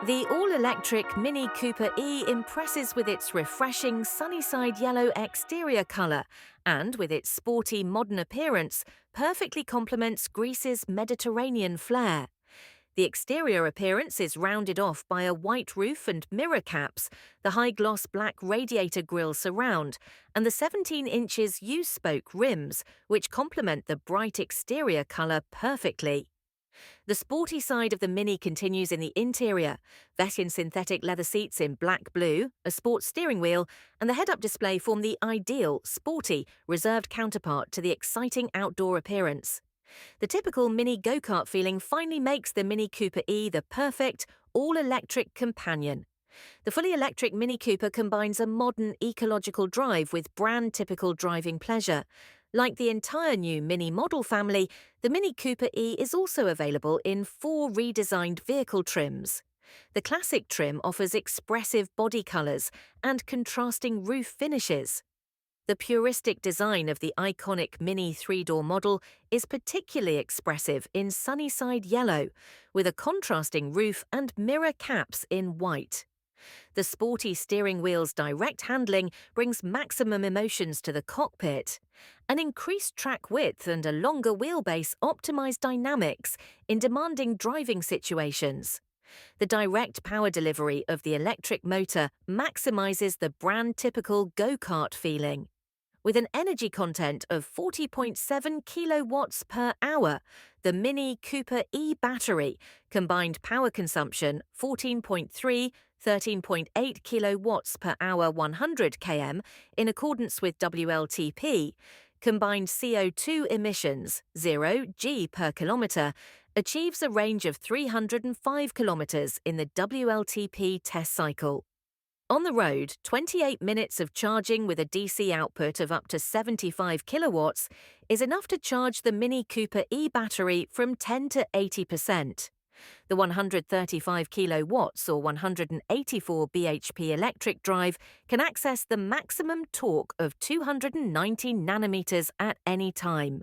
The all-electric Mini Cooper E impresses with its refreshing sunny-side yellow exterior colour and, with its sporty modern appearance, perfectly complements Greece's Mediterranean flair. The exterior appearance is rounded off by a white roof and mirror caps, the high-gloss black radiator grille surround, and the 17 inches U-spoke rims, which complement the bright exterior colour perfectly. The sporty side of the Mini continues in the interior. Vescin synthetic leather seats in black blue, a sports steering wheel, and the head-up display form the ideal, sporty, reserved counterpart to the exciting outdoor appearance. The typical Mini go-kart feeling finally makes the Mini Cooper E the perfect, all-electric companion. The fully electric Mini Cooper combines a modern ecological drive with brand-typical driving pleasure. Like the entire new Mini model family, the Mini Cooper E is also available in 4 redesigned vehicle trims. The classic trim offers expressive body colours and contrasting roof finishes. The puristic design of the iconic Mini 3-door model is particularly expressive in sunny-side yellow, with a contrasting roof and mirror caps in white. The sporty steering wheel's direct handling brings maximum emotions to the cockpit. An increased track width and a longer wheelbase optimize dynamics in demanding driving situations. The direct power delivery of the electric motor maximizes the brand-typical go-kart feeling. With an energy content of 40.7 kilowatts per hour, the Mini Cooper E battery, combined power consumption 14.3, 13.8 kilowatts per hour 100 km in accordance with WLTP, combined CO2 emissions 0 G per kilometre, achieves a range of 305 kilometres in the WLTP test cycle. On the road, 28 minutes of charging with a DC output of up to 75 kilowatts is enough to charge the Mini Cooper E battery from 10 to 80%. The 135 kilowatts or 184 bhp electric drive can access the maximum torque of 290 nanometers at any time.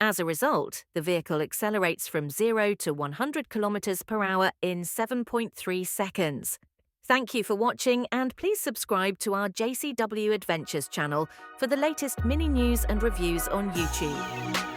As a result, the vehicle accelerates from 0 to 100 kilometers per hour in 7.3 seconds. Thank you for watching, and please subscribe to our JCW Adventures channel for the latest Mini news and reviews on YouTube.